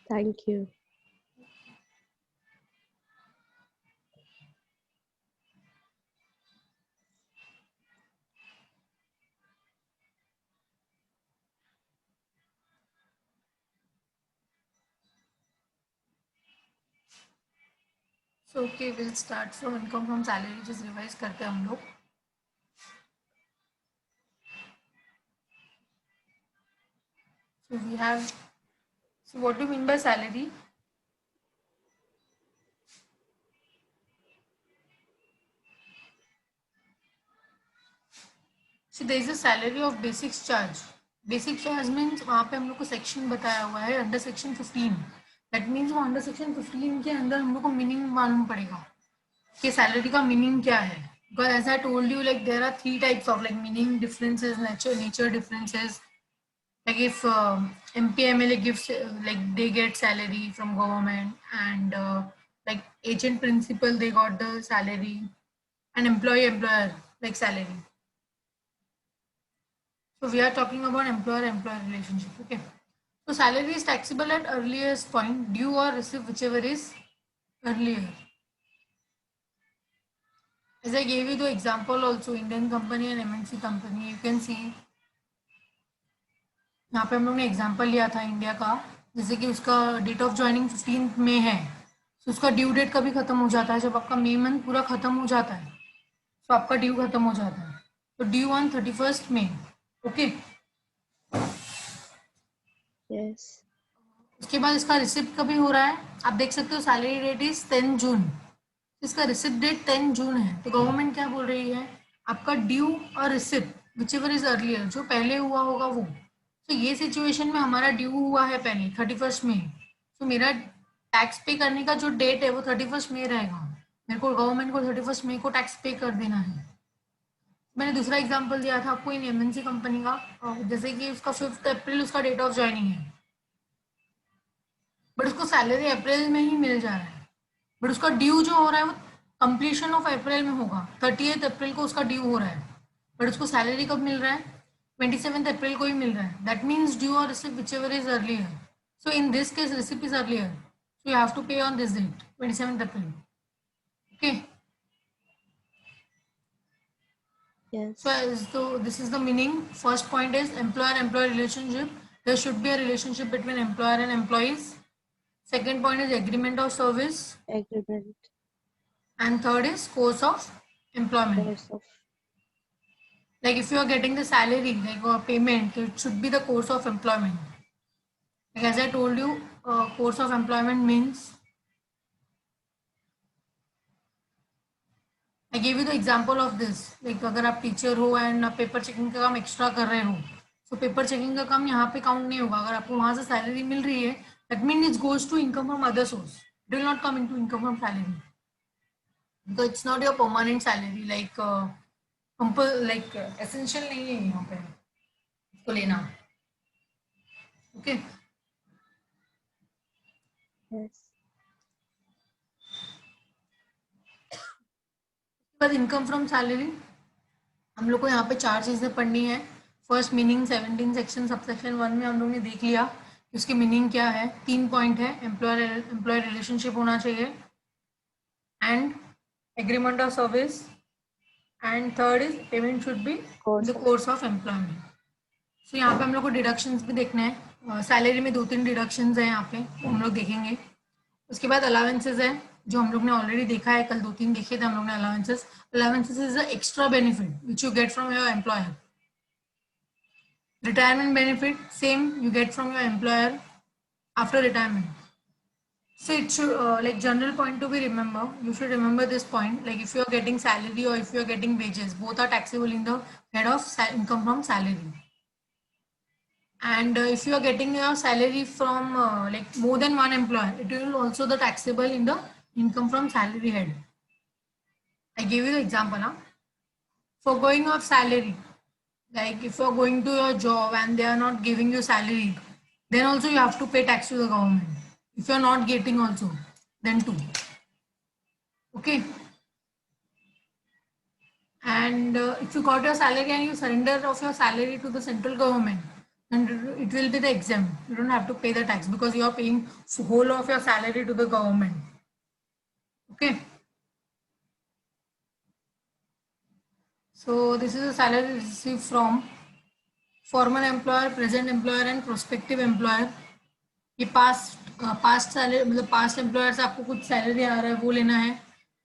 Thank you. So okay, we'll start from income from salary, just revise करते हैं हम लोग. So we have. So what do you mean by salary? So there is a salary of basic charge. Basic charge means वहाँ पे हम लोग को section बताया हुआ है अंडर सेक्शन 15. दैट मीन्स वो अंडर सेक्शन 15 के अंदर हम लोग को मीनिंग मालूम पड़ेगा कि सैलरी का मीनिंग क्या है. Because as I told you, like there are three types of like meaning differences, nature differences. Like if MPMLA gives like they get salary from government, and like agent principal they got the salary, and employee employer like salary. So we are talking about employer-employer relationship. Okay. So salary is taxable at earliest point, due or receive whichever is earlier. As I gave you the example also, Indian company and MNC company, you can see यहाँ पे हम लोग ने example लिया था India का. जैसे कि उसका डेट ऑफ ज्वाइनिंग 15 मई है, तो उसका ड्यू डेट कभी खत्म हो जाता है जब आपका मई मंथ पूरा खत्म हो जाता है, तो आपका ड्यू खत्म हो जाता है. तो due on 31st May. Okay. Yes. उसके बाद इसका रिसिप्ट कभी हो रहा है, आप देख सकते हो सैलरी डेट इज 10 जून. इसका रिसिप्ट डेट 10 जून है. तो गवर्नमेंट क्या बोल रही है, आपका ड्यू और receipt whichever is earlier, जो पहले हुआ होगा वो. तो ये सिचुएशन में हमारा ड्यू हुआ है पहले 31st में, तो मेरा टैक्स पे करने का जो डेट है वो 31st में रहेगा. मेरे को गवर्नमेंट को 31st मई को टैक्स पे कर देना है. मैंने दूसरा एग्जांपल दिया था आपको इन एमएनसी कंपनी का. जैसे कि उसका 5 अप्रैल उसका डेट ऑफ ज्वाइनिंग है, बट उसको सैलरी अप्रैल में ही मिल जा रहा है. बट उसका ड्यू जो हो रहा है वो कंप्लीशन ऑफ अप्रैल में होगा. 30th अप्रैल को उसका ड्यू हो रहा है, बट उसको सैलरी कब मिल रहा है, 27th अप्रैल को ही मिल रहा है. दैट मीन्स ड्यू और receipt whichever is earlier. So in this case receipt is earlier, so you have to pay on this date 27th April. Okay. Yes. So this is the meaning. First point is employer-employee relationship. There should be a relationship between employer and employees. Second point is agreement of service. Agreement. And third is course of employment. Course of. Like if you are getting the salary, like or payment, it should be the course of employment. Like as I told you, course of employment means, I gave you the example of this. Like अगर आप teacher हो and paper checking का काम extra कर रहे हो, तो paper checking का काम यहाँ पे काउंट नहीं होगा. अगर आपको वहां से सैलरी मिल रही है, that mean it goes to income from other source. It will not come into income from salary. तो it's not your permanent salary. Like like essential नहीं है यहाँ पे इसको लेना. ओके. Yes. पर इनकम फ्रॉम सैलरी हम लोग को यहाँ पे चार चीज़ें पढ़नी है. First meaning 17 section sub section 1 में हम लोग ने देख लिया कि उसकी मीनिंग क्या है. 3 पॉइंट है. एम्प्लॉयर एम्प्लॉय रिलेशनशिप होना चाहिए, and agreement of service, and third is payment should be in Course the of. Course of employment. So यहाँ पे हम लोग को डिडक्शंस भी देखना है. सैलरी में 2-3 डिडक्शंस है यहाँ पे, वो हम लोग देखेंगे. उसके बाद अलावेंसेज है, जो हम लोग ने ऑलरेडी देखा है, कल 2-3 देखे थे हम लोग ने allowances. Allowances is a extra benefit which you get from your employer. Retirement benefit, same you get from your employer after retirement. So it should like general point to be remember. You should remember this point. Like if you are getting salary or if you are getting wages, both are taxable in the head of income from salary. And if you are getting your salary from like more than one employer, it will also the taxable in the income from salary head. I give you the example now. Foregoing of salary, like if you're going to your job and they are not giving you salary, then also you have to pay tax to the government. If you're not getting also, then too. Okay. And if you got your salary and you surrender of your salary to the central government, and it will be the exempt. You don't have to pay the tax because you are paying whole of your salary to the government. Okay. So this is a salary received from former employer, present employer and prospective employer. ये past salary मतलब past employer से आपको कुछ salary आ रहा है वो लेना है,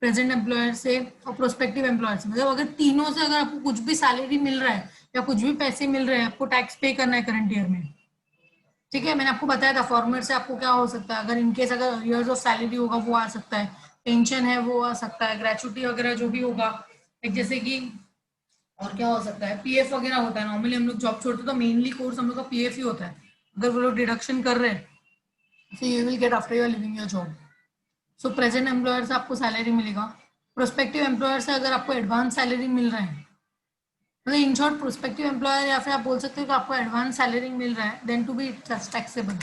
प्रेजेंट एम्प्लॉयर से और प्रोस्पेक्टिव एम्प्लॉयर से, मतलब अगर तीनों से अगर आपको कुछ भी सैलरी मिल रहा है या कुछ भी पैसे मिल रहे हैं आपको टैक्स पे करना है करंट ईयर में। ठीक है, मैंने आपको बताया था फॉर्मेट से आपको क्या हो सकता है, अगर इनकेस अगर ईयर्स ऑफ सैलरी होगा वो आ सकता है, पेंशन है वो आ सकता है, ग्रेचुटी वगैरह जो भी होगा, एक जैसे कि और क्या हो सकता है, पीएफ वगैरह होता है। नॉर्मली हम लोग जॉब छोड़ते तो मेनली कोर्स हम लोग का पीएफ ही होता है, अगर वो लोग डिडक्शन कर रहे हैं so you will get after you are leaving your job. So present employer से आपको सैलरी मिलेगा, प्रोस्पेक्टिव एम्प्लॉयर से अगर आपको एडवांस सैलरी मिल रहा है, मतलब इन शॉर्ट प्रोस्पेक्टिव एम्प्लॉयर या फिर आप बोल सकते हो कि आपको एडवांस सैलरी मिल रहा है, then to be taxable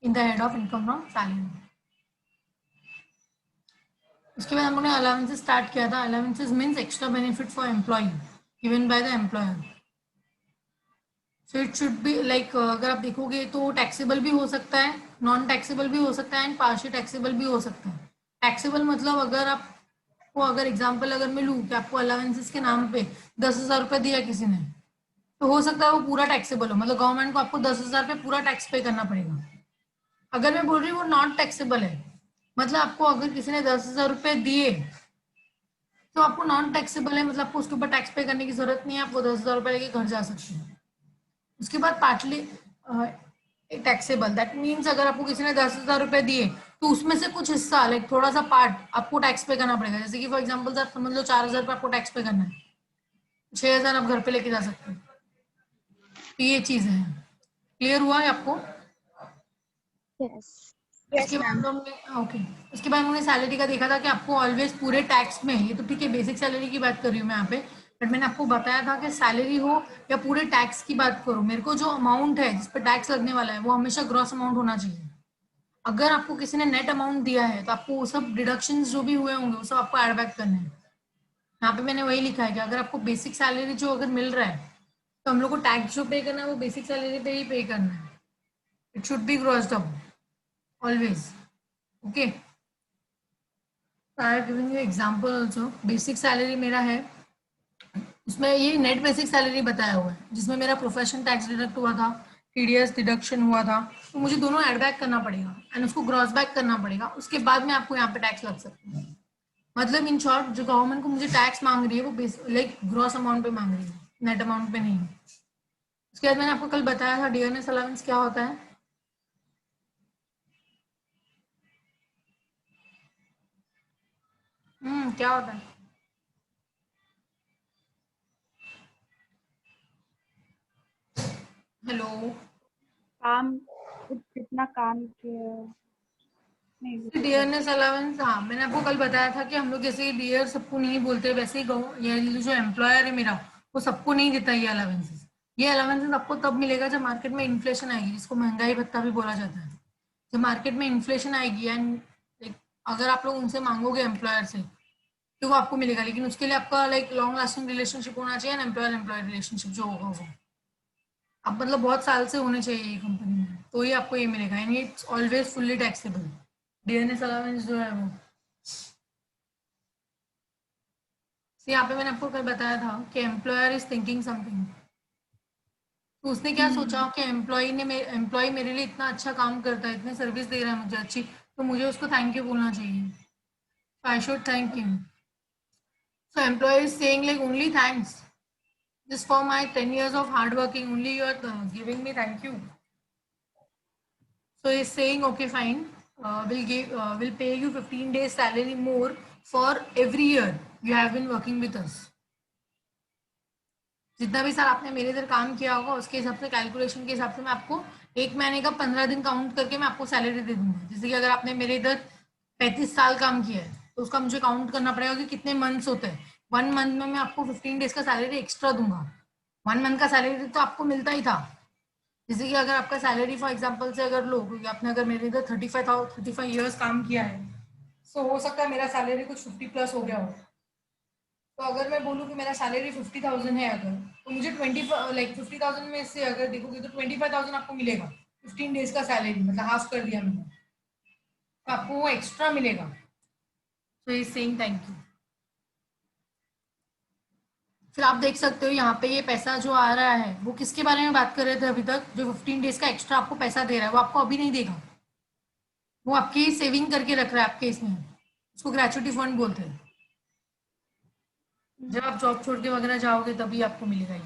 in the head of income from salary. उसके बाद हम लोगों ने अलाउंसेस स्टार्ट किया था। Allowances means extra benefit for employee given by the employer. So it should be like अगर आप देखोगे तो टैक्सेबल भी हो सकता है, नॉन टैक्सेबल भी हो सकता है एंड पार्शियल टैक्सेबल भी हो सकता है। टैक्सेबल मतलब अगर आपको अगर एग्जांपल अगर मैं लूँ कि आपको अलाउंसेस के नाम पे 10,000 रुपये दिया किसी ने, तो हो सकता है वो पूरा टैक्सेबल हो, मतलब गवर्नमेंट को आपको 10,000 रुपये पूरा टैक्स पे करना पड़ेगा। अगर मैं बोल रही हूँ वो नॉन टैक्सेबल है, मतलब आपको अगर किसी ने 10,000 रुपये दिए तो आपको नॉन टैक्सेबल है, मतलब आपको उसके ऊपर टैक्स पे करने की जरूरत नहीं है, आप वो 10,000 रुपये लेके घर जा सकते हैं। उसके बाद पार्टली टैक्सेबल, दैट मीन्स अगर आपको किसी ने 10,000 रुपये दिए तो उसमें से कुछ हिस्सा लाइक थोड़ा सा पार्ट आपको टैक्स पे करना पड़ेगा। जैसे कि फॉर एग्जांपल आप समझ लो 4,000 रुपये आपको टैक्स पे करना है, 6,000 आप घर पे लेके जा सकते हैं। तो ये चीजें हैं, क्लियर हुआ है आपको? Yes. उसके बाद हम लोग ने ओके, उसके बाद हमने सैलरी का देखा था कि आपको ऑलवेज पूरे टैक्स में, ये तो ठीक है बेसिक सैलरी की बात कर रही हूँ मैं यहाँ पे, बट मैंने आपको बताया था कि सैलरी हो या पूरे टैक्स की बात करो, मेरे को जो अमाउंट है जिस पर टैक्स लगने वाला है वो हमेशा ग्रॉस अमाउंट होना चाहिए। अगर आपको किसी ने नेट अमाउंट दिया है तो आपको वो सब डिडक्शन जो भी हुए होंगे वो सब आपको एड बैक करने हैं। यहाँ पे मैंने वही लिखा है कि अगर आपको बेसिक सैलरी जो अगर मिल रहा है तो हम लोग को टैक्स जो पे करना है वो बेसिक सैलरी पे ही पे करना है। It should B ग्रॉस्ड up always. Okay, I am giving you example also. Basic salary मेरा है, उसमें ये नेट बेसिक सैलरी बताया हुआ है जिसमें मेरा प्रोफेशन टैक्स डिडक्ट हुआ था, टीडीएस डिडक्शन हुआ था, तो मुझे दोनों एड बैक करना पड़ेगा एंड उसको ग्रॉस बैक करना पड़ेगा, उसके बाद में आपको यहाँ पे टैक्स लग सकता है। मतलब इन शॉर्ट जो गवर्नमेंट को मुझे टैक्स मांग रही है वो लाइक ग्रॉस अमाउंट पे मांग रही है, नेट अमाउंट पे नहीं। उसके बाद मैंने आपको कल बताया था डियरनेस अलाउंस क्या होता है। क्या होता है? हेलो। काम जितना काम किया नहीं डियरनेस अलाउंस, हाँ मैंने आपको कल बताया था कि हम लोग जैसे डियर सबको नहीं बोलते वैसे ही ये जो एम्प्लॉयर है मेरा वो सबको नहीं देता ये अलाउंसेस। ये अलाउंसेस आपको तब मिलेगा जब मार्केट में इन्फ्लेशन आएगी, जिसको महंगाई भत्ता भी बोला जाता है। जब मार्केट में इन्फ्लेशन आएगी एंड अगर आप लोग उनसे मांगोगे एम्प्लॉयर से तो वो आपको मिलेगा, लेकिन उसके लिए आपका लाइक लॉन्ग लास्टिंग रिलेशनशिप होना चाहिए एंड एम्प्लॉयर एम्प्लॉय रिलेशनशिप जो होगा वो अब मतलब बहुत साल से होने चाहिए ये कंपनी में, तो ही आपको ये मिलेगा and it's always fully taxable. DNS allowance जो है वो यहाँ पे मैंने आपको कल बताया था कि एम्प्लॉयर इज थिंकिंग समथिंग। तो उसने क्या सोचा कि एम्प्लॉय मेरे लिए इतना अच्छा काम करता है, इतनी सर्विस दे रहा है मुझे अच्छी, तो मुझे उसको थैंक यू बोलना चाहिए, I should thank you. So employee is saying like only thanks just for my 10 years of hard working, only you are giving me thank you. So he's saying okay fine, we'll pay you 15 days salary more for every year you have been working with us। जितना भी साल आपने मेरे इधर काम किया होगा उसके हिसाब से कैलकुलेशन के हिसाब से मैं आपको एक महीने का 15 दिन काउंट करके मैं आपको सैलरी दे दूंगा। जैसे कि अगर आपने मेरे इधर 35 साल काम किया है तो उसका मुझे काउंट करना पड़ेगा कि कितने मंथ्स होते हैं। 1 मंथ में मैं आपको 15 डेज का सैलरी एक्स्ट्रा दूंगा। 1 मंथ का सैलरी तो आपको मिलता ही था। जैसे कि अगर आपका सैलरी फॉर एग्जांपल से अगर लो, क्योंकि आपने अगर मेरे इधर 35 ईयर्स काम किया है, सो हो सकता है मेरा सैलरी कुछ 50 प्लस हो गया हो, तो अगर मैं बोलूँ कि मेरा सैलरी 50,000 है अगर, तो मुझे 50,000 में से अगर देखोगे तो 25,000 आपको मिलेगा 15 डेज का सैलरी, मतलब हाफ कर दिया मैंने, तो आपको वो एक्स्ट्रा मिलेगा। So is saying thank you. फिर आप देख सकते हो यहाँ पे ये पैसा जो आ रहा है वो किसके बारे में बात कर रहे थे अभी तक, जो 15 डेज का एक्स्ट्रा आपको पैसा दे रहा है वो आपको अभी नहीं देगा, वो आपकी सेविंग करके रख रहा है आपके इसमें, उसको ग्रेचुटी फंड बोलते हैं। जब आप जॉब छोड़ के वगैरह जाओगे तभी आपको मिलेगा ये।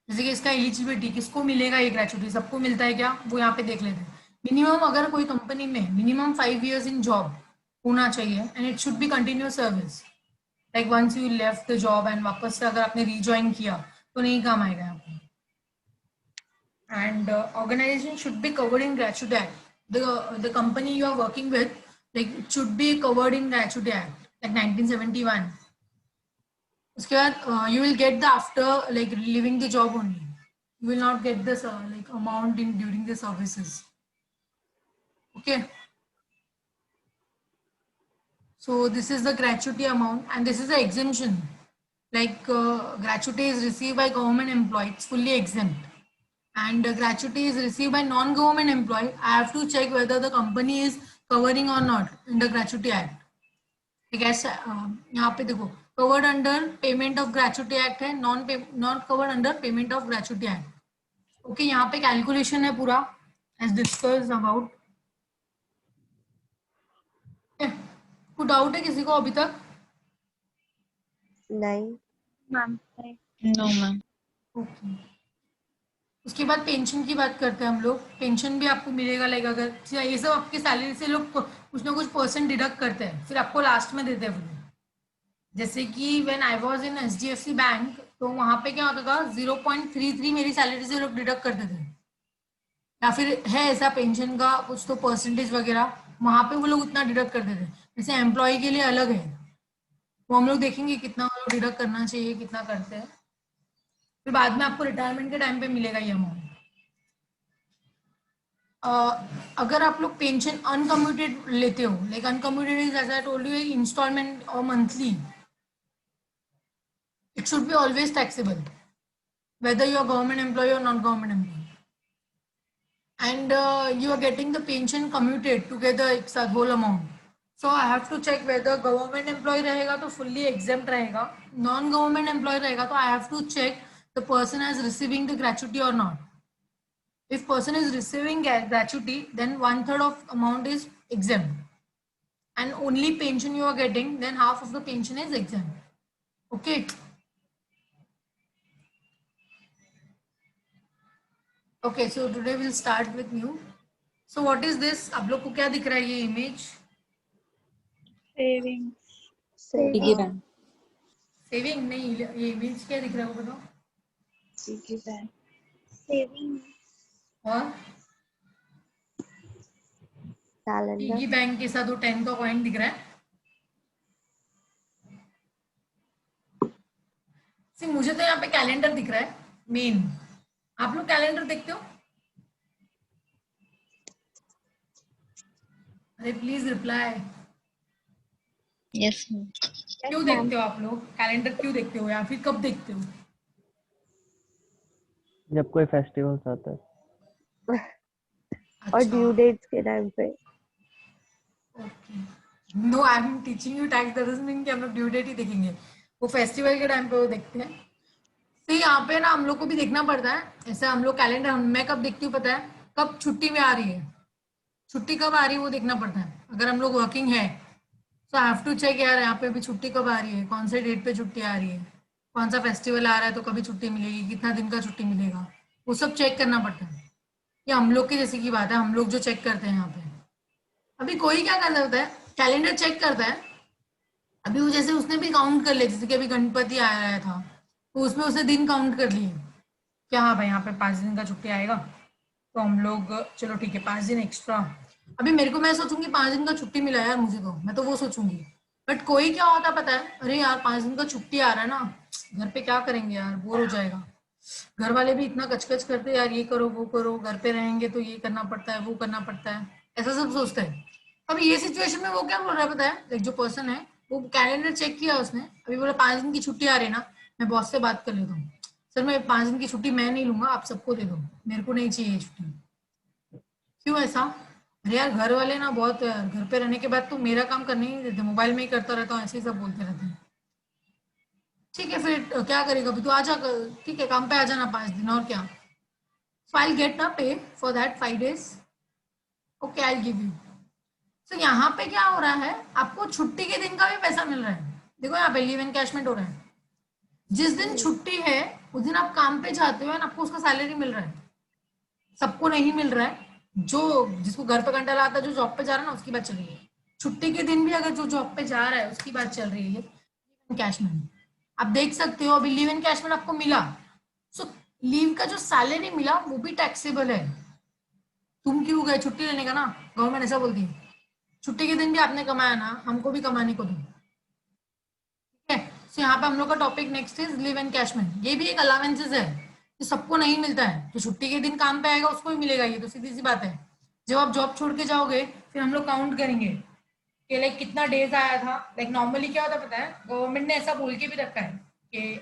जैसे कि इसका एलिजिबिलिटी किसको मिलेगा, ये ग्रेचुटी सबको मिलता है क्या, वो यहाँ पे देख लेते हैं। मिनिमम अगर कोई कंपनी में मिनिमम 5 years इन जॉब होना चाहिए and it should be continuous service, like once you left the job and वापस से अगर आपने रीज्वाइन किया तो नहीं काम आएगा यहाँ पे। And organization should be covered in gratuity act. The company you are working with, like it should be covered in gratuity act, like 1971. उसके बाद you will get the after like leaving the job only. You will not get this like amount in during the services. Okay. So this is the gratuity amount and this is the exemption. Like gratuity is received by government employee, it's fully exempt. And gratuity is received by non-government employee, I have to check whether the company is covering or not in the gratuity act. ठीक है, यहाँ पे देखो covered under payment of gratuity act है, not covered under payment of gratuity act. Okay, यहाँ पे calculation है पूरा as discussed about. कोई डाउट है किसी को अभी तक? नहीं मैम। No ma'am. ओके, उसके बाद पेंशन की बात करते हैं हम लोग। पेंशन भी आपको मिलेगा, लाइक अगर ये सब आपकी सैलरी से लोग कुछ ना कुछ परसेंट डिडक्ट करते हैं, फिर आपको लास्ट में देते हैं। जैसे कि when I was in HDFC bank, तो वहां पे क्या होता था 0.33 मेरी सैलरी से लोग डिडक्ट करते थे, या फिर है ऐसा पेंशन का कुछ तो परसेंटेज वगैरह, वहां पे वो लोग उतना डिडक्ट करते थे। जैसे एम्प्लॉय के लिए अलग है, वो हम लोग देखेंगे कितना वो लोग डिडक्ट करना चाहिए, कितना करते हैं। फिर बाद में आपको रिटायरमेंट के टाइम पे मिलेगा ये अमाउंट। अगर आप लोग पेंशन अनकम्यूटेड लेते हो, like uncommuted is as I told you instalment और monthly, it should be always taxable whether you are government employee or not government employee, and you are getting the pension commuted together it's a whole amount. So I have to check whether government employee रहेगा तो fully exempt रहेगा, non government employee रहेगा तो I have to check the person is receiving the gratuity or not. If person is receiving gratuity, then 1/3 of amount is exempt, and only pension you are getting, then half of the pension is exempt. Okay. Okay, so today we'll start with new. So what is this? आप लोग को क्या दिख रहा है ये image? Saving. Piggy bank. Saving नहीं, ये इमेज क्या दिख रहा है वो बताओ? Piggy bank. सेविंग और पिगी कैलेंडर बैंक के साथ वो 10 का कॉइन दिख रहा है। सी मुझे तो यहाँ पे कैलेंडर दिख रहा है मेन। आप लोग कैलेंडर देखते हो? अरे प्लीज रिप्लाई। Yes ma'am. क्यों देखते हो आप लोग कैलेंडर, क्यों देखते हो या फिर कब देखते हो? जब कोई फेस्टिवल्स आता है और ड्यू डेट्स के टाइम पे। Okay, no I am teaching you tax, that doesn't mean कि हम लोग ड्यू डेट ही देखेंगे, वो फेस्टिवल के टाइम पे वो देखते हैं। तो यहाँ पे ना हम लोग को भी देखना पड़ता है, ऐसे हम लोग कैलेंडर मैं कब देखती हूँ पता है, कब छुट्टी में आ रही है, छुट्टी कब आ रही है वो देखना पड़ता है। अगर हम लोग वर्किंग है तो आई हैव टू चेक यार यहाँ पे भी छुट्टी कब आ रही है, कौन से डेट पे छुट्टी आ रही है, कौन सा फेस्टिवल आ रहा है तो कभी छुट्टी मिलेगी, कितना दिन का छुट्टी मिलेगा, वो सब चेक करना पड़ता है। ये हम लोग की जैसे की बात है, हम लोग जो चेक करते हैं यहाँ पे। अभी कोई क्या करता होता है, कैलेंडर चेक करता है, अभी वो जैसे उसने भी काउंट कर लिया, जैसे कि अभी गणपति आ रहा था तो उसमें उसने दिन काउंट कर लिए क्या, हाँ भाई यहाँ पे 5 दिन का छुट्टी आएगा तो हम लोग चलो ठीक है 5 दिन एक्स्ट्रा। अभी मेरे को मैं सोचूंगी 5 दिन का छुट्टी मिला यार मुझे, तो मैं तो वो सोचूंगी। बट कोई क्या होता पता है, अरे यार 5 दिन का छुट्टी आ रहा है ना, घर पे क्या करेंगे यार, बोर हो जाएगा, घर वाले भी इतना कचकच करते हैं यार, ये करो वो करो, घर पे रहेंगे तो ये करना पड़ता है वो करना पड़ता है, ऐसा सब सोचते हैं। अब ये सिचुएशन में वो क्या बोल रहा है पता है, जो पर्सन है वो कैलेंडर चेक किया उसने, अभी बोला 5 दिन की छुट्टी आ रही है ना, मैं बॉस से बात कर लेता हूँ, सर मैं 5 दिन की छुट्टी मैं नहीं लूंगा, आप सबको दे दो, मेरे को नहीं चाहिए छुट्टी। क्यों ऐसा? अरे यार घर वाले ना बहुत, घर पे रहने के बाद तो मेरा काम करने ही नहीं देते, मोबाइल में ही करता रहता हूँ, ऐसे ही सब बोलते रहते हैं। ठीक है फिर क्या करेगा अभी, तू आ जा, ठीक है काम पे आ जाना 5 दिन, और क्या। सो आई गेट ना पे for that 5 days, okay I give you. तो यहाँ पे क्या हो रहा है, आपको छुट्टी के दिन का भी पैसा मिल रहा है। देखो यहाँ पे लीव एनकैशमेंट हो रहा है, जिस दिन छुट्टी है उस दिन आप काम पे जाते हो और आपको उसका सैलरी मिल रहा है। सबको नहीं मिल रहा है, जो जिसको घर पे कंटाला आता है, जो जॉब पे जा रहा है ना, उसकी बात चल रही है। छुट्टी के दिन भी अगर जो जॉब पे जा रहा है उसकी बात चल रही है लीव एनकैशमेंट। आप देख सकते हो अभी लीव एनकैशमेंट आपको मिला, सो लीव का जो सैलरी मिला वो भी टैक्सेबल है। तुम क्यों गए छुट्टी लेने का ना, गवर्नमेंट ऐसा बोलती है, छुट्टी के दिन भी आपने कमाया ना, हमको भी कमाने को दो। ठीक है, सो यहाँ पे हम लोग का topic next is leave encashment. ये भी एक अलावेंसेस है, जो सबको नहीं मिलता है, जो छुट्टी के दिन काम पे आएगा उसको भी मिलेगा, ये तो सीधी सी बात है। जब आप जॉब छोड़ के जाओगे फिर हम लोग काउंट करेंगे कि लाइक कितना डेज आया था। लाइक नॉर्मली क्या होता है पता है, गवर्नमेंट ने ऐसा बोल के भी रखा है कि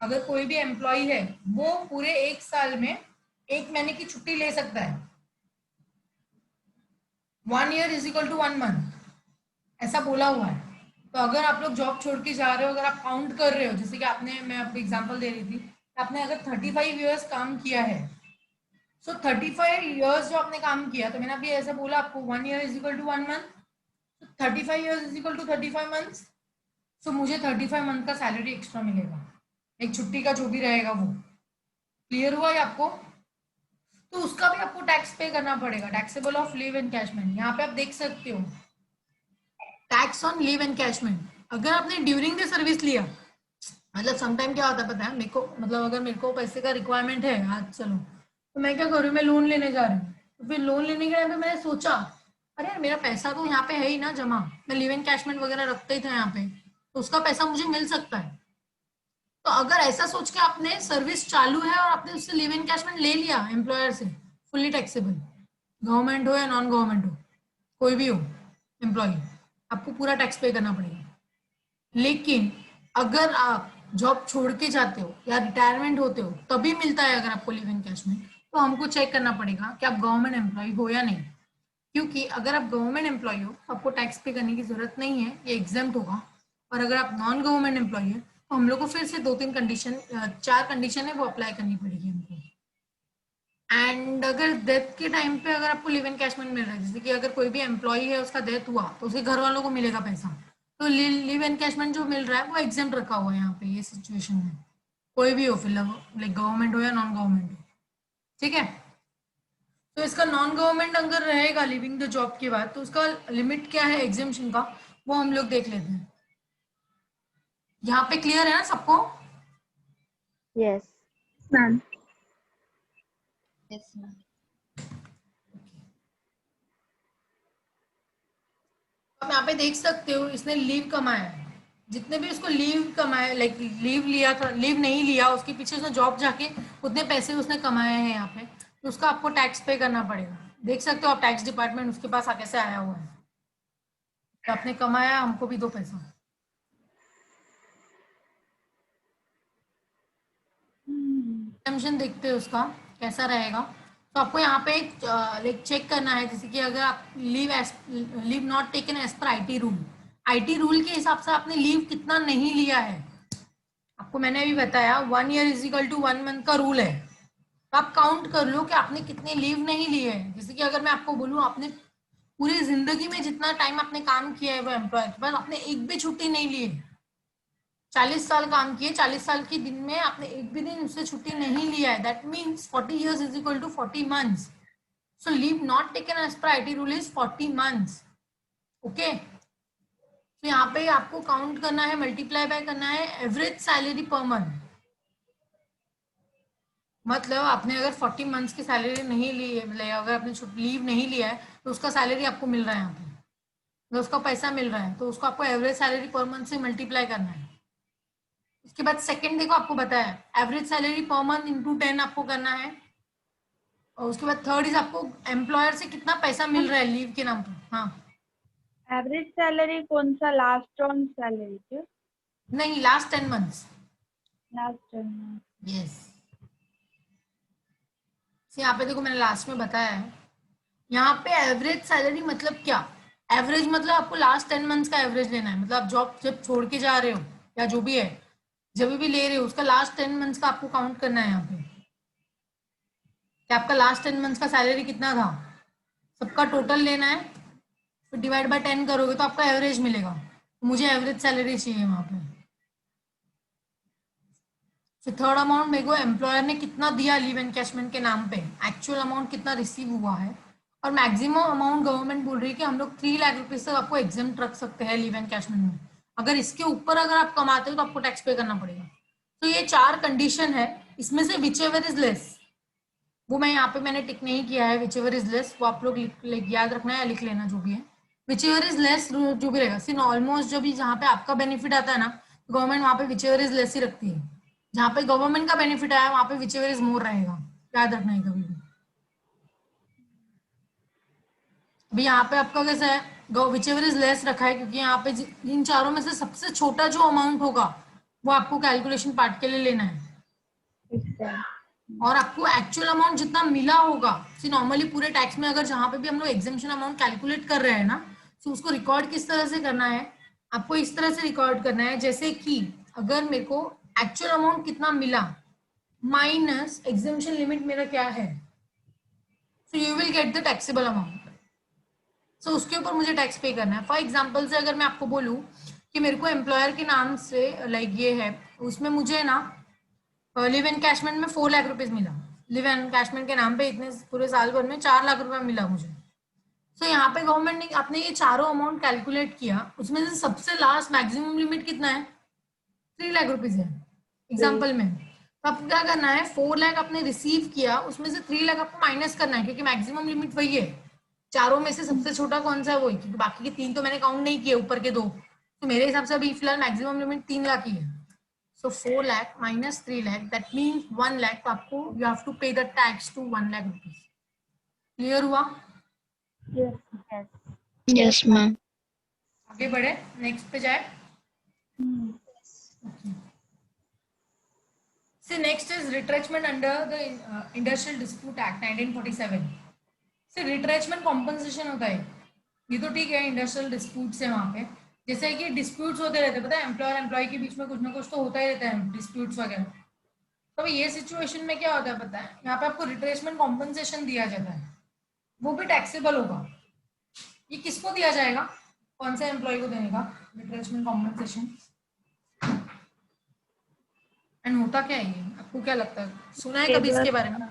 अगर कोई भी एम्प्लॉय है वो पूरे 1 साल में 1 महीने की छुट्टी ले सकता है। 1 year is equal to 1 month, ऐसा बोला हुआ है। तो अगर आप लोग जॉब छोड़ के जा रहे हो, अगर आप काउंट कर रहे हो, जैसे कि आपने, मैं आपको एग्जांपल दे रही थी, आपने अगर 35 years काम किया है, सो 35 years जो आपने काम किया, तो मैंने अभी ऐसा बोला आपको 1 year is equal to 1 month, 35 years is equal to 35 months, so मुझे 35 मंथ का सैलरी एक्स्ट्रा मिलेगा, एक छुट्टी का जो भी रहेगा वो। क्लियर हुआ ये आपको? तो उसका भी आपको टैक्स पे करना पड़ेगा, टैक्सेबल ऑफ लीव एनकैशमेंट। यहाँ पे आप देख सकते हो टैक्स ऑन लीव एनकैशमेंट। अगर आपने ड्यूरिंग द सर्विस लिया, मतलब समटाइम क्या होता है पता है मेरे को, मतलब अगर मेरे को पैसे का रिक्वायरमेंट है आज, चलो तो मैं क्या करूँ, मैं लोन लेने जा रही हूँ, तो फिर लोन लेने के टाइम पे मैंने सोचा अरे यार मेरा पैसा तो यहाँ पे है ही ना जमा, मैं लीव एनकैशमेंट वगैरह रखते ही था यहाँ पे, तो उसका पैसा मुझे मिल सकता है। तो अगर ऐसा सोच के आपने सर्विस चालू है और आपने उससे लीव एनकैशमेंट ले लिया एम्प्लॉयर से, फुल्ली टैक्सेबल, गवर्नमेंट हो या नॉन गवर्नमेंट हो, कोई भी हो एम्प्लॉय, आपको पूरा टैक्स पे करना पड़ेगा। लेकिन अगर आप जॉब छोड़ के जाते हो या रिटायरमेंट होते हो तभी मिलता है अगर आपको लीव एनकैशमेंट, तो हमको चेक करना पड़ेगा कि आप गवर्नमेंट एम्प्लॉय हो या नहीं। क्योंकि अगर आप गवर्नमेंट एम्प्लॉय हो तो आपको टैक्स पे करने की जरूरत नहीं है, ये एग्जाम्प्ट होगा। और अगर आप नॉन गवर्नमेंट एम्प्लॉय है तो हम लोग को फिर से 2-3 कंडीशन, 4 कंडीशन है वो अप्लाई करनी पड़ेगी हमको। एंड अगर डेथ के टाइम पे अगर आपको लिव एनकैशमेंट मिल रहा है, जैसे कि अगर कोई भी एम्प्लॉय है उसका डेथ हुआ तो उसके घर वालों को मिलेगा पैसा, तो लिव एनकैशमेंट जो मिल रहा है वो एग्जाम्प्ट रखा हुआ है यहाँ पे ये सिचुएशन में, कोई भी हो फिर लाइक गवर्नमेंट हो या नॉन गवर्नमेंट हो। ठीक है, तो इसका नॉन गवर्नमेंट अगर रहेगा लिविंग द जॉब के बाद, तो उसका लिमिट क्या है एग्जाम्पशन का, वो हम लोग देख लेते हैं। यहाँ पे क्लियर है ना सबको? Yes. मैम। Yes, ma'am. आप यहाँ पे देख सकते हो इसने लीव कमाया है, जितने भी उसको लीव कमाए, लाइक लीव लिया था, लीव नहीं लिया, उसके पीछे उसने जॉब जाके उतने पैसे उसने कमाए हैं यहाँ पे, तो उसका आपको टैक्स पे करना पड़ेगा। देख सकते हो आप टैक्स डिपार्टमेंट उसके पास कैसे आया हुआ है, तो आपने कमाया हमको भी दो पैसा। एग्जाम्पशन देखते हैं उसका कैसा रहेगा। तो आपको यहाँ पे लाइक चेक करना है, जैसे कि अगर आप leave not taken as per IT rule, IT rule के हिसाब से आपने लीव कितना नहीं लिया है, आपको मैंने अभी बताया 1 year is equal to 1 month का रूल है। तो आप काउंट कर लो कि आपने कितने लीव नहीं लिए हैं। जैसे कि अगर मैं आपको बोलूँ आपने पूरी जिंदगी में जितना टाइम आपने काम किया है वो एम्प्लॉय के पास, आपने एक भी छुट्टी नहीं ली है, 40 साल काम किए, 40 साल के दिन में आपने एक भी दिन उससे छुट्टी नहीं लिया है, that means 40 years is equal to 40 months। So leave not taken as per IT rule is 40 months। Okay, तो यहाँ पे आपको काउंट करना है, मल्टीप्लाई बाय करना है एवरेज सैलरी पर मंथ। मतलब आपने अगर 40 मंथ्स की सैलरी नहीं ली है, मतलब अगर आपने लीव नहीं लिया है तो उसका सैलरी आपको मिल रहा है यहाँ पे, तो उसका पैसा मिल रहा है, तो उसको आपको एवरेज सैलरी पर मंथ से मल्टीप्लाई करना है। उसके बाद सेकंड देखो आपको बताया average salary per month into 10 आपको करना है। और उसके बाद थर्ड इज आपको एम्प्लॉयर से कितना पैसा मिल रहा है लीव के नाम पर। हाँ एवरेज सैलरी कौन सा लास्ट ऑन सैलरी क्या? नहीं, last 10 months. Last on. Yes, यहाँ पे देखो मैंने लास्ट में बताया है, यहाँ पे एवरेज सैलरी मतलब क्या? एवरेज मतलब आपको लास्ट 10 मंथ्स का एवरेज लेना है, मतलब आप जॉब जब छोड़ के जा रहे हो या जो भी है, जब भी ले रहे हो उसका लास्ट 10 मंथ्स का आपको काउंट करना है यहाँ पे, कि आपका लास्ट 10 मंथ्स का सैलरी कितना था, सबका टोटल लेना है, फिर डिवाइड बाय 10 करोगे तो आपका एवरेज मिलेगा। तो मुझे एवरेज सैलरी चाहिए वहां पे। फिर थर्ड अमाउंट मेरे को एम्प्लॉयर ने कितना दिया लीव एनकैशमेंट के नाम पे, एक्चुअल अमाउंट कितना रिसीव हुआ है, और मैक्सिमम अमाउंट गवर्नमेंट बोल रही है कि हम लोग 3 लाख रुपीज तक आपको एग्जाम रख सकते हैं लीव एनकैशमेंट में। अगर इसके ऊपर अगर आप कमाते हो तो आपको टैक्स पे करना पड़ेगा। तो ये 4 कंडीशन है, इसमें से विच एवर इज लेस, वो मैं यहाँ पे मैंने टिक नहीं किया है, विच एवर इज लेस वो आप लोग याद रखना है या लिख लेना जो भी है। विच एवर इज लेस जो भी रहेगा, सिर्फ ऑलमोस्ट जब भी जहाँ पे आपका बेनिफिट आता है ना, गवर्नमेंट वहाँ पे विच एवर इज लेस ही रखती है। जहाँ पे गवर्नमेंट का बेनिफिट आया वहाँ पे विच एवर इज मोर रहेगा, याद रखना है कभी भी। अभी यहाँ पे आपका कैसा है, विच एवर इज लेस रखा है क्योंकि यहाँ पे इन चारों में से सबसे छोटा जो अमाउंट होगा वो आपको कैलकुलेशन पार्ट के लिए लेना है, और आपको एक्चुअल अमाउंट जितना मिला होगा, सी नॉर्मली पूरे टैक्स में अगर जहां पे भी हम लोग एग्जाम्पशन अमाउंट कैलकुलेट कर रहे हैं ना, तो उसको रिकॉर्ड किस तरह से करना है, आपको इस तरह से रिकॉर्ड करना है जैसे कि अगर मेरे को एक्चुअल अमाउंट कितना मिला माइनस एग्जाम्पशन लिमिट मेरा क्या है, so you will get the taxable amount. So उसके ऊपर मुझे टैक्स पे करना है। फॉर एग्जाम्पल से अगर मैं आपको बोलूँ कि मेरे को एम्प्लॉयर के नाम से लाइक ये है, उसमें मुझे ना लिव एनकैशमेंट में 4 लाख रुपीज मिला, लिव एनकैशमेंट के नाम पे इतने पूरे साल भर में 4 लाख रुपया मिला मुझे। तो यहाँ पे गवर्नमेंट ने आपने ये चारों अमाउंट कैलकुलेट किया, उसमें से सबसे लास्ट मैक्सिमम लिमिट कितना है, 3 लाख रुपीज है एग्जाम्पल में। तो आपको क्या करना है, 4 लाख आपने रिसीव किया, उसमें से 3 लाख आपको माइनस करना है, क्योंकि मैक्सिमम लिमिट वही है, चारों में से सबसे छोटा कौन सा है वही, क्योंकि बाकी के 3 तो मैंने काउंट नहीं किए, ऊपर के 2, तो मेरे हिसाब से अभी फिलहाल मैक्सिमम लिमिट 3 लाख ही है। So 4 lakh minus 3 lakh, that means 1 lakh, तो आपको you have to pay the tax to 1 lakh rupees. Clear हुआ? Yes. Yes, ma'am. आगे बढ़े, नेक्स्ट पे जाए। See, next is retrenchment under the Industrial Dispute Act 1947. See, retrenchment compensation होता है, ये तो ठीक है, इंडस्ट्रियल डिस्प्यूट है वहां पे, जैसे कि डिस्प्यूट्स होते रहते हैं, पता है एम्प्लॉयर एम्प्लॉय के बीच में कुछ ना कुछ तो होता ही रहता है, डिस्प्यूट्स वगैरह। तो ये सिचुएशन में क्या होता है पता है, यहाँ पे आपको रिट्रेसमेंट कॉम्पनसेशन दिया जाता है, वो भी टैक्सेबल होगा। ये किसको दिया जाएगा, कौन से एम्प्लॉय को देने का रिट्रेसमेंट कॉम्पनसेशन, एंड होता क्या है ये, आपको क्या लगता है, सुना है कभी इसके बारे में,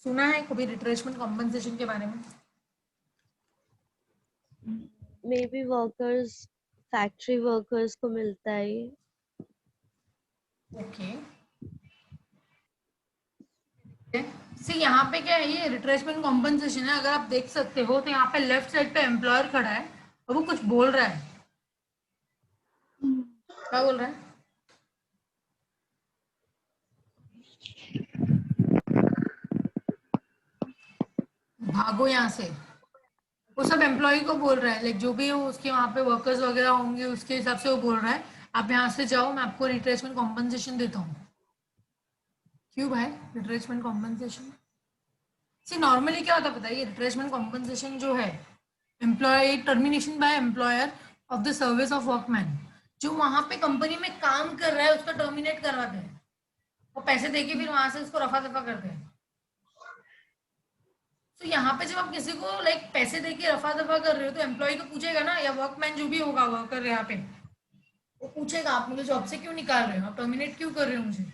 सुना है कभी रिट्रेसमेंट कॉम्पनसेशन के बारे में? May be workers, factory workers को मिलता है ये। ओके, सी यहाँ पे क्या है, ये रिट्रेसमेंट कॉम्पनसेशन है, अगर आप देख सकते हो तो यहाँ पे लेफ्ट साइड पे एम्प्लॉयर खड़ा है और वो कुछ बोल रहा है, क्या बोल रहा है, भागो यहाँ से, वो सब एम्प्लॉय को बोल रहा है, लाइक जो भी उसके वहाँ पे वर्कर्स वगैरह होंगे उसके हिसाब से वो बोल रहा है, आप यहाँ से जाओ, मैं आपको रिट्रेसमेंट कॉम्पनसेशन देता हूँ। क्यों भाई, रिट्रेसमेंट कॉम्पनसेशन सी नॉर्मली क्या होता है पता है, ये रिट्रेसमेंट कॉम्पनसेशन जो है, employee termination by employer of the service of workman, जो वहां पे कंपनी में काम कर रहा है उसका टर्मिनेट करवाते हैं और पैसे देके फिर वहां से उसको रफा दफा करते हैं। तो यहाँ पे जब आप किसी को लाइक पैसे देके रफा दफा कर रहे हो तो एम्प्लॉय को पूछेगा ना, या वर्कमैन जो भी होगा वर्कर यहाँ पे, वो पूछेगा आप मुझे जॉब से क्यों निकाल रहे हो, आप टर्मिनेट क्यों कर रहे हो मुझे।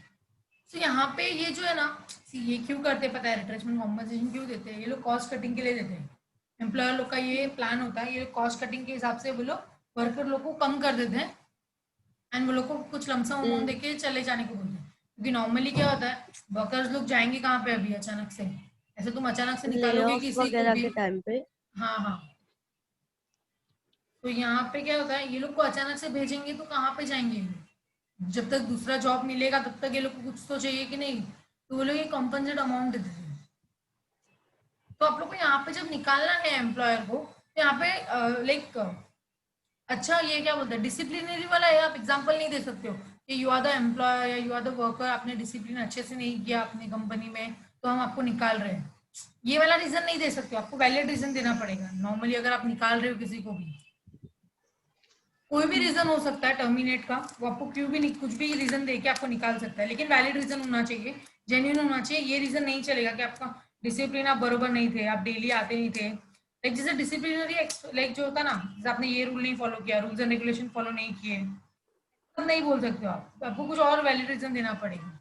तो यहाँ पे ये जो है ना, ये क्यों करते हैं पता है, रिट्रेसमेंट कॉम्पनसेशन क्यों देते हैं, ये लोग कॉस्ट कटिंग के लिए देते हैं, एम्प्लॉयर लोग का ये प्लान होता है, ये कॉस्ट कटिंग के हिसाब से वो लोग वर्कर लोग को कम कर देते हैं एंड वो लोग को कुछ लमसम अमाउंट देके चले जाने को बोलते हैं। क्योंकि नॉर्मली क्या होता है, वर्कर्स लोग जाएंगे कहाँ पे अभी अचानक से, ऐसे तुम अचानक से निकालोगे Layoff किसी को वगैरह भी, के टाइम पे। हाँ हाँ, तो यहाँ पे क्या होता है, ये लोग को अचानक से भेजेंगे तो कहाँ पे जाएंगे, जब तक दूसरा जॉब मिलेगा तब तक ये लोग को कुछ तो चाहिए कि नहीं, तो वो लोग ये कॉम्पनसेट अमाउंट देते हैं। तो आप लोग को यहाँ पे जब निकालना है एम्प्लॉयर को, तो यहाँ पे लाइक अच्छा ये क्या बोलते हैं, डिसिप्लिनरी वाला है, आप एग्जांपल नहीं दे सकते हो कि यू आर द एम्प्लॉयर या यू आर द वर्कर, आपने डिसिप्लिन अच्छे से नहीं किया अपनी कंपनी में तो हम आपको निकाल रहे हैं, ये वाला रीजन नहीं दे सकते हो, आपको वैलिड रीजन देना पड़ेगा। नॉर्मली अगर आप निकाल रहे हो किसी को भी, कोई भी रीजन हो सकता है टर्मिनेट का, वो आपको क्यों भी नहीं, कुछ भी रीजन देके आपको निकाल सकता है, लेकिन वैलिड रीजन होना चाहिए, जेन्युइन होना चाहिए। ये रीजन नहीं चलेगा कि आपका डिसिप्लिन आप बरोबर नहीं थे, आप डेली आते नहीं थे, लाइक जैसे डिसिप्लिनरी लाइक जो होता ना, जैसे आपने ये रूल नहीं फॉलो किया, रूल्स एंड रेगुलेशन फॉलो नहीं किए, तब नहीं बोल सकते हो आप, आपको कुछ और वैलिड रीजन देना पड़ेगा।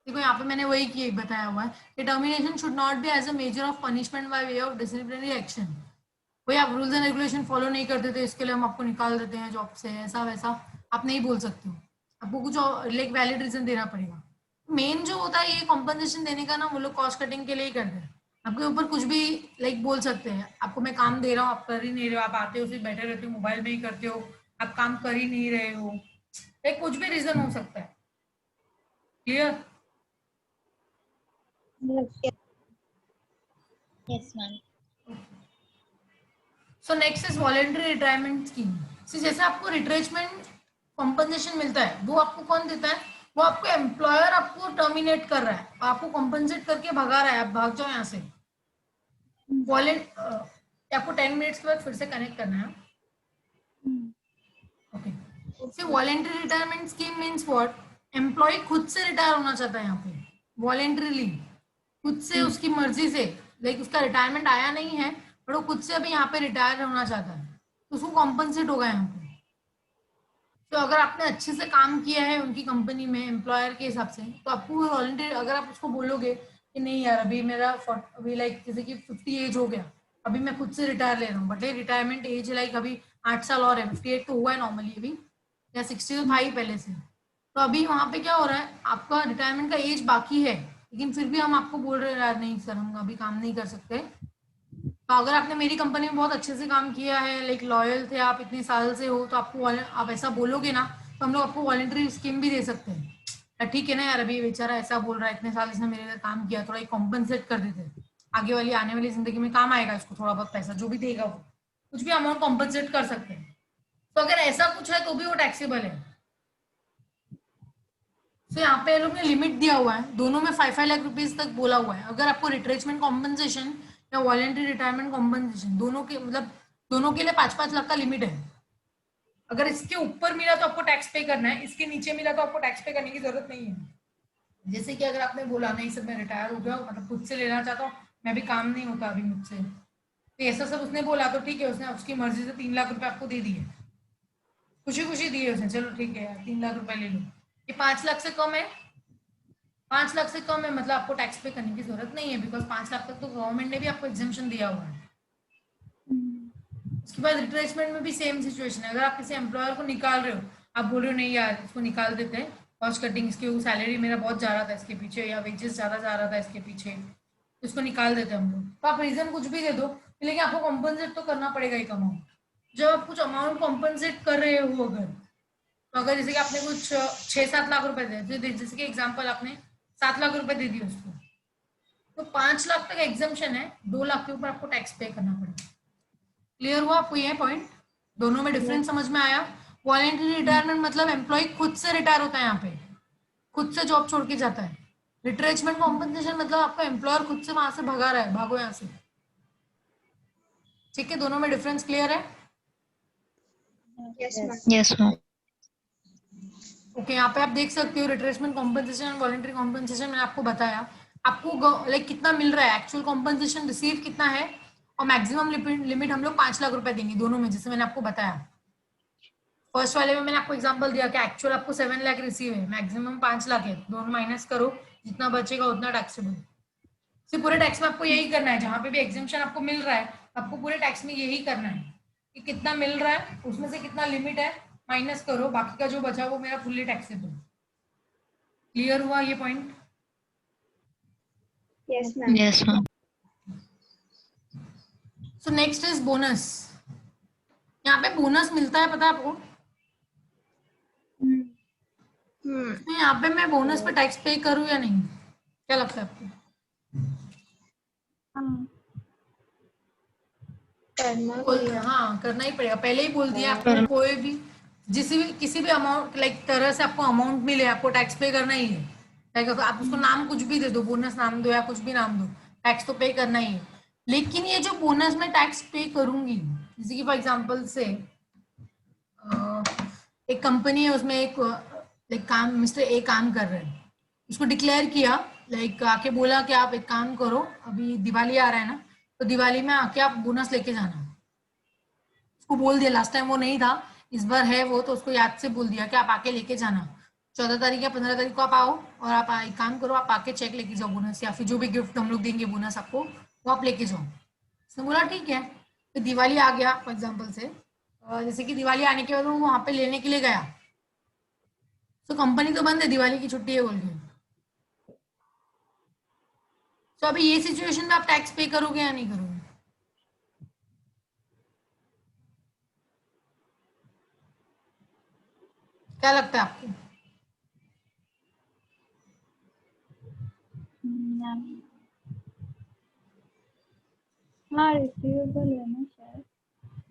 देखो यहाँ पे मैंने वही की बताया हुआ है कि termination should not be as a measure of punishment by way of disciplinary action. वही आप रूल्स एंड रेगुलेशन फॉलो नहीं करते थे इसके लिए हम आपको निकाल देते हैं जॉब से, ऐसा वैसा आप नहीं बोल सकते हो, आपको कुछ और लाइक वैलिड रीजन देना पड़ेगा। मेन जो होता है ये कॉम्पनसेशन देने का ना, वो लोग कॉस्ट कटिंग के लिए ही करते हैं, आपके ऊपर कुछ भी लाइक बोल सकते हैं, आपको मैं काम दे रहा हूँ आप कर ही नहीं रहे हो, आप आते हो सिर्फ बैठे रहते हो मोबाइल में ही करते हो, आप काम कर ही नहीं रहे हो, लाइक कुछ भी रीजन हो सकता है। Clear? Yes, ma'am. So next is voluntary retirement scheme. जैसे आपको रिट्रेचमेंट कॉम्पनसेशन मिलता है, वो आपको कौन देता है, वो आपको एम्प्लॉयर आपको टर्मिनेट कर रहा है, आपको कॉम्पनसेट करके भगा रहा है, आप भाग जाओ यहाँ से। आपको 10 मिनट्स के बाद फिर से कनेक्ट करना है। Okay, voluntary retirement scheme means what, employee खुद से रिटायर होना चाहता है यहाँ पे, वॉलेंट्रीली, खुद से उसकी मर्जी से, लाइक उसका रिटायरमेंट आया नहीं है बट वो खुद से अभी यहाँ पे रिटायर होना चाहता है, तो उसको कॉम्पनसेट होगा यहाँ पे। तो अगर आपने अच्छे से काम किया है उनकी कंपनी में एम्प्लॉयर के हिसाब से, तो आपको वॉलंटियर, अगर आप उसको बोलोगे कि नहीं यार अभी मेरा अभी लाइक जैसे कि 50 एज हो गया, अभी मैं खुद से रिटायर ले रहा हूँ, बट रिटायरमेंट एज लाइक अभी 8 साल और है, 58 तो हुआ है नॉर्मली अभी, या 60 तो था ही पहले से, तो अभी वहाँ पे क्या हो रहा है, आपका रिटायरमेंट का एज बाकी है, लेकिन फिर भी हम आपको बोल रहे हैं यार नहीं सर हम अभी काम नहीं कर सकते। तो अगर आपने मेरी कंपनी में बहुत अच्छे से काम किया है, लाइक लॉयल थे आप, इतने साल से हो, तो आपको आप ऐसा बोलोगे ना, तो हम लोग आपको वॉलंटरी स्कीम भी दे सकते हैं। ठीक है ना यार, अभी बेचारा ऐसा बोल रहा है, इतने साल इसने मेरे लिए काम किया, थोड़ा कॉम्पनसेट कर देते, आगे वाली आने वाली जिंदगी में काम आएगा इसको, थोड़ा बहुत पैसा जो भी देगा वो कुछ भी अमाउंट कॉम्पनसेट कर सकते हैं। तो अगर ऐसा कुछ है तो भी वो टैक्सेबल है। तो यहाँ पे लोग ने लिमिट दिया हुआ है, दोनों में 5-5 लाख रुपीज तक बोला हुआ है। अगर आपको रिट्रेचमेंट कॉम्पनसेशन या वॉलंटरी रिटायरमेंट कॉम्पनसेशन दोनों के मतलब दोनों के लिए 5-5 लाख का लिमिट है। अगर इसके ऊपर मिला तो आपको टैक्स पे करना है, इसके नीचे मिला तो आपको टैक्स पे करने की जरूरत नहीं है। जैसे कि अगर आपने बोला नहीं सर मैं रिटायर हो गया, मतलब खुद से लेना चाहता हूँ, मैं भी काम नहीं होता अभी मुझसे, तो ऐसा सब उसने बोला तो ठीक है, उसने उसकी मर्जी से 3 लाख रुपए आपको दे दिए, खुशी खुशी दिए उसने, चलो ठीक है यार 3 लाख रुपए ले लो, ये 5 लाख से कम है, 5 लाख से कम है, मतलब आपको टैक्स पे करने की जरूरत नहीं है, बिकॉज 5 लाख तक तो गवर्नमेंट ने भी आपको एग्जेम्पशन दिया हुआ है। उसके बाद रिट्रेचमेंट में भी सेम सिचुएशन है, अगर आप किसी एम्प्लॉयर को निकाल रहे हो, आप बोल रहे हो नहीं यार इसको निकाल देते हैं, कॉस्ट कटिंग, इसकी सैलरी मेरा बहुत जा रहा था इसके पीछे, या वेजेस ज्यादा जा रहा था इसके पीछे, तो इसको निकाल देते हैं हम लोग, तो आप रीजन कुछ भी दे दो, लेकिन आपको कॉम्पनसेट तो करना पड़ेगा एक अमाउंट। जब आप कुछ अमाउंट कॉम्पनसेट कर रहे हो, अगर जैसे कि आपने कुछ 6-7 लाख रुपए दे, जैसे कि एग्जाम्पल आपने 7 लाख रुपए दे दिए उसको, तो 5 लाख तक एग्जाम्पशन है, 2 लाख के ऊपर आपको टैक्स पे करना पड़ेगा। क्लियर हुआ आपको ये पॉइंट? दोनों में डिफरेंस समझ में आया? वॉलंटरी रिटायरमेंट मतलब एम्प्लॉय खुद से रिटायर होता है, यहाँ पे खुद से जॉब छोड़ के जाता है। रिट्रेचमेंट कॉम्पनसेशन मतलब आपका एम्प्लॉयर खुद से वहां से भगा रहा है, भागो यहाँ से। ठीक है, दोनों में डिफरेंस क्लियर है? Yes, ma'am. ओके, यहाँ पे आप देख सकते हो रिट्रेचमेंट कॉम्पनसेशन, वॉलंटरी कॉम्पनसेशन मैंने आपको बताया, आपको लाइक कितना मिल रहा है, एक्चुअल कॉम्पनसेशन रिसीव कितना है, और मैक्सिमम लिमिट हम लोग 5 लाख रुपए देंगे दोनों में, जैसे मैंने आपको बताया। फर्स्ट वाले में मैंने आपको एग्जांपल दिया कि एक्चुअल आपको 7 लाख रिसीव है, मैक्सिमम 5 लाख है, दोनों माइनस करो, जितना बचेगा उतना टैक्सेबल। सिर्फ पूरे टैक्स में आपको यही करना है, जहां पे भी एग्जेम्पशन आपको मिल रहा है आपको पूरे टैक्स में यही करना है कि कितना मिल रहा है उसमें से कितना लिमिट है माइनस करो, बाकी का जो बचा वो मेरा फुल्ली टैक्सेबल। क्लियर हुआ ये point? Yes, ma'am. So next is bonus. यहाँ पे बोनस मिलता है, पता है आपको? तो यहाँ पे मैं बोनस पे टैक्स पे करूँ या नहीं, क्या लगता है आपको? हाँ करना ही पड़ेगा, पहले ही बोल दिया आपको, कोई भी किसी भी अमाउंट लाइक तरह से आपको अमाउंट मिले आपको टैक्स पे करना ही है। लाइक आप उसको नाम कुछ भी दे दो, बोनस नाम दो या कुछ भी नाम दो, टैक्स तो पे करना ही है। लेकिन ये जो बोनस में टैक्स पे करूंगी, जैसे कि फॉर एग्जाम्पल से एक कंपनी है, उसमें एक लाइक काम मिस्टर ए काम कर रहे हैं, उसको डिक्लेयर किया, लाइक आके बोला कि आप एक काम करो, अभी दिवाली आ रहा है ना, तो दिवाली में आके आप बोनस लेके जाना। उसको बोल दिया, लास्ट टाइम वो नहीं था, इस बार है वो, तो उसको याद से बोल दिया कि आप आके लेके जाना, 14 तारीख या 15 तारीख को आप आओ और आप एक काम करो, आप आके चेक लेके जाओ बोनस, या फिर जो भी गिफ्ट हम लोग देंगे बोनस आपको वो आप लेके जाओ। उसने बोला ठीक है। फिर दिवाली आ गया फॉर एग्जाम्पल से, जैसे कि दिवाली आने के बाद वो वहां पे लेने के लिए गया, तो कंपनी तो बंद है, दिवाली की छुट्टी है बोल के। तो अभी ये सिचुएशन में आप टैक्स पे करोगे या नहीं करोगे? क्या लगता है आपको? हाँ रिसीवेबल है ना, शायद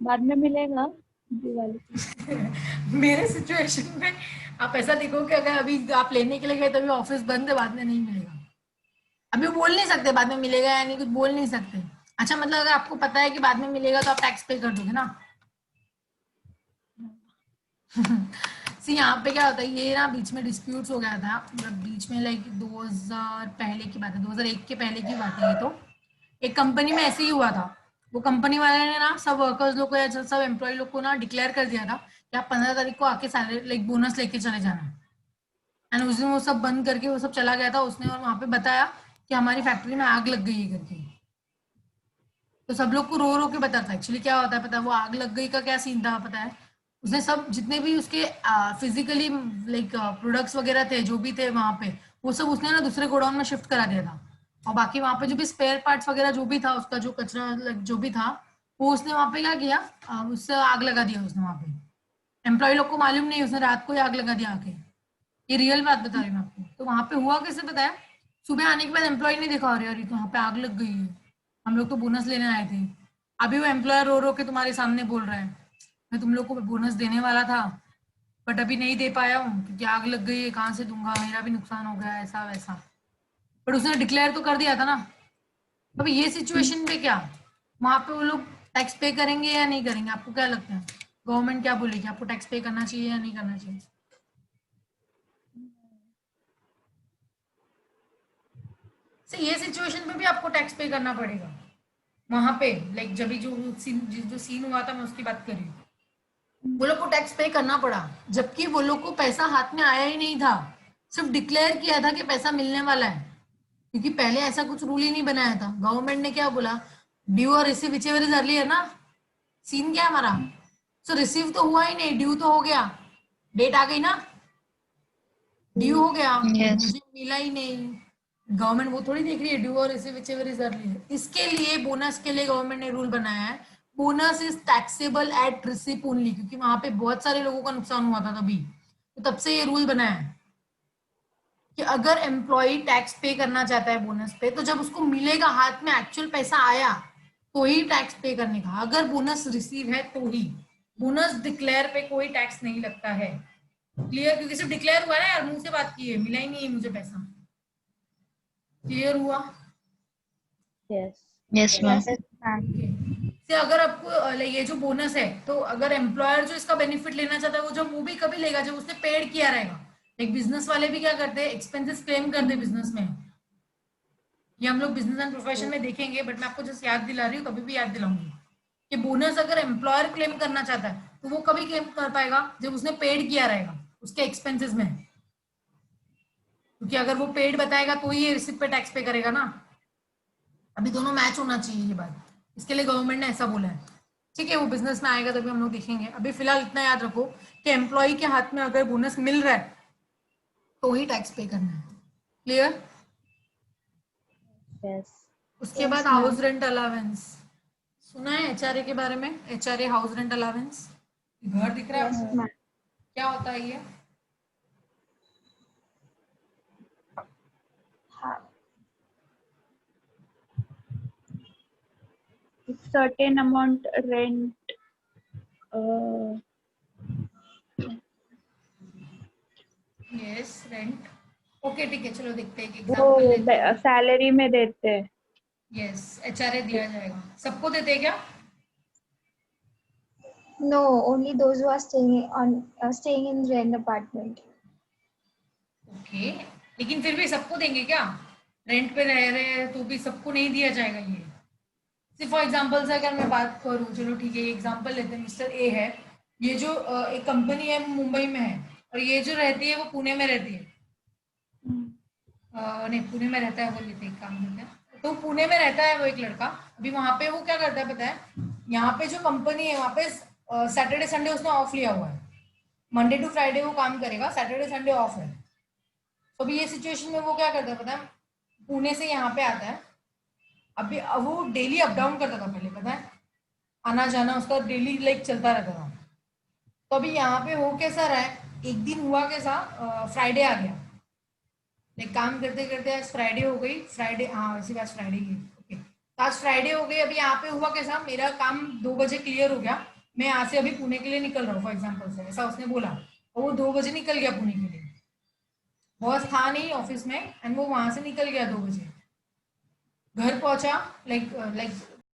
बाद में मिलेगा दिवाली पे। मेरे सिचुएशन में आप ऐसा देखो कि अगर अभी आप लेने के लिए गए तभी ऑफिस बंद है, बाद में नहीं मिलेगा। अभी बोल नहीं सकते बाद में मिलेगा या नहीं, कुछ बोल नहीं सकते। अच्छा मतलब अगर आपको पता है कि बाद में मिलेगा तो आप टैक्स पे कर दोगे ना। सी यहाँ पे क्या होता है, ये ना बीच में डिस्प्यूट्स हो गया था, मतलब बीच में लाइक 2000 पहले की बात है, 2001 के पहले की बात है ये तो। एक कंपनी में ऐसे ही हुआ था, वो कंपनी वाले ने ना सब वर्कर्स लोग को या सब एम्प्लॉय लोग को ना डिक्लेयर कर दिया था कि आप 15 तारीख को आके सैलरी लाइक बोनस लेके चले जाना। एंड उस दिन वो सब बंद करके वो सब चला गया था उसने, और वहां पे बताया कि हमारी फैक्ट्री में आग लग गई है करके। तो सब लोग को रो रो के बताता है एक्चुअली क्या होता है पता है, वो आग लग गई का क्या सीन था पता है, उसने सब जितने भी उसके फिजिकली लाइक प्रोडक्ट्स वगैरह थे जो भी थे वहां पे, वो सब उसने ना दूसरे गोडाउन में शिफ्ट करा दिया था। और बाकी वहां पे जो भी स्पेयर पार्ट्स वगैरह जो भी था उसका जो कचरा like, जो भी था वो उसने वहां पे क्या किया, उससे आग लगा दिया उसने वहां पे। एम्प्लॉय लोग को मालूम नहीं, उसने रात को ही आग लगा दिया आके। ये रियल बात बता रही हूँ मैं आपको। तो वहां पे हुआ कैसे पता है, सुबह आने के बाद एम्प्लॉय नहीं देखा, अरे अरे तो वहां पे आग लग गई है, हम लोग तो बोनस लेने आए थे। अभी वो एम्प्लॉयर रो रो के तुम्हारे सामने बोल रहा है मैं तुम लोग को बोनस देने वाला था बट अभी नहीं दे पाया हूँ क्योंकि आग लग गई है, कहाँ से दूंगा, मेरा भी नुकसान हो गया ऐसा वैसा। बट उसने डिक्लेयर तो कर दिया था ना। अभी ये सिचुएशन पे क्या वहां पे वो लोग टैक्स पे करेंगे या नहीं करेंगे, आपको क्या लगता है? गवर्नमेंट क्या बोलेगी, आपको टैक्स पे करना चाहिए या नहीं करना चाहिए? से ये सिचुएशन में भी आपको टैक्स पे करना पड़ेगा वहां पे, लाइक जब भी जो सीन हुआ था मैं उसकी बात कर रही हूँ। वो लोग को टैक्स पे करना पड़ा जबकि वो लोग को पैसा हाथ में आया ही नहीं था, सिर्फ डिक्लेयर किया था कि पैसा मिलने वाला है। क्योंकि पहले ऐसा कुछ रूल ही नहीं बनाया था, गवर्नमेंट ने क्या बोला, ड्यू और receive which ever is earlier ना। सीन क्या है हमारा, सो रिसीव तो हुआ ही नहीं, ड्यू तो हो गया, डेट आ गई ना, ड्यू हो गया, Yes. मुझे मिला ही नहीं। गवर्नमेंट वो थोड़ी देख रही है ड्यू और रिसीव व्हिचएवर इज अर्लियर। इसके लिए बोनस के लिए गवर्नमेंट ने रूल बनाया है, bonus is taxable at receipt only, क्योंकि वहां पे बहुत सारे लोगों का नुकसान हुआ था तभी, तो तब से ये रूल बनाया है कि अगर एम्प्लॉय टैक्स पे करना चाहता है बोनस पे, तो जब उसको मिलेगा हाथ में एक्चुअल पैसा आया तो ही टैक्स पे करने का, अगर बोनस रिसीव है तो ही। बोनस डिक्लेयर पे कोई टैक्स नहीं लगता है। क्लियर? क्योंकि सिर्फ डिक्लेयर हुआ ना यार, मुंह से बात की है, मिला ही नहीं है मुझे पैसा। क्लियर हुआ? Yes. Yes, ma'am. से अगर आपको ये जो बोनस है, तो अगर एम्प्लॉयर जो इसका बेनिफिट लेना चाहता है वो जब वो भी कभी लेगा जब उसने पेड किया रहेगा। एक बिजनेस वाले भी क्या करते हैं, एक्सपेंसेस क्लेम करते हैं बिजनेस में। ये हम लोग बिजनेस एंड प्रोफेशन में देखेंगे, बट मैं आपको जस्ट याद दिला रही हूँ, कभी भी याद दिलाऊंगी कि बोनस अगर एम्प्लॉयर क्लेम करना चाहता है तो वो कभी क्लेम कर पाएगा जब उसने पेड किया रहेगा उसके एक्सपेंसेस में, क्योंकि अगर वो पेड बताएगा तो ही ये रिसिप्ट पे टैक्स पे करेगा ना। अभी दोनों मैच होना चाहिए ये बात, इसके लिए गवर्नमेंट ने ऐसा बोला है। ठीक है, वो बिजनेस में आएगा तभी हम लोग देखेंगे। अभी फिलहाल इतना याद रखो कि एम्प्लॉय के हाथ में अगर बोनस मिल रहा है तो ही टैक्स पे करना है। क्लियर? Yes. उसके बाद हाउस रेंट अलावेंस, सुना है एचआरए के बारे में? एचआरए हाउस रेंट अलावेंस, घर दिख रहा है यस आपको? मैम। क्या होता है ये? हाँ certain amount rent. Yes rent. Okay ठीक है, चलो देखते हैं, एक वो एग्जांपल लेते हैं। सैलरी में देते हैं। यस एचआरए दिया जाएगा, सबको देते हैं क्या? No, only those who are staying in rent apartment. Okay, लेकिन फिर भी सबको देंगे क्या? रेंट पे रह रहे हैं तो भी सबको नहीं दिया जाएगा ये। सिर्फ फॉर एग्जांपल से अगर मैं बात करूँ, चलो ठीक है एग्जांपल लेते हैं, मिस्टर ए है, ये जो एक कंपनी है मुंबई में है, और ये जो रहती है वो पुणे में रहती है। नहीं पुणे में रहता है वो, लेते एक काम करते हैं, तो पुणे में रहता है वो एक लड़का। अभी वहां पे वो क्या करता है पता है, यहाँ पे जो कंपनी है वहाँ पे सैटरडे संडे उसने ऑफ लिया हुआ है, मंडे टू फ्राइडे वो काम करेगा, सैटरडे संडे ऑफ है। तो अभी ये सिचुएशन में वो क्या करता है पता है, पुणे से यहाँ पे आता है। अभी वो डेली अप डाउन करता था पहले, पता है, आना जाना उसका डेली लाइक चलता रहता था। तो अभी यहाँ पे हो कैसा रहा है, एक दिन हुआ कैसा, फ्राइडे आ गया, लाइक काम करते करते आज फ्राइडे हो गई, फ्राइडे, हाँ वैसे आज फ्राइडे ही, ओके, तो आज फ्राइडे हो गई। अभी यहाँ पे हुआ कैसा, मेरा काम 2 बजे क्लियर हो गया, मैं यहाँ से अभी पुणे के लिए निकल रहा हूँ फॉर एग्जाम्पल से, ऐसा उसने बोला, और वो 2 बजे निकल गया पुणे के लिए, बॉस था नहीं ऑफिस में, एंड वो वहां से निकल गया 2 बजे, घर पहुंचा, लाइक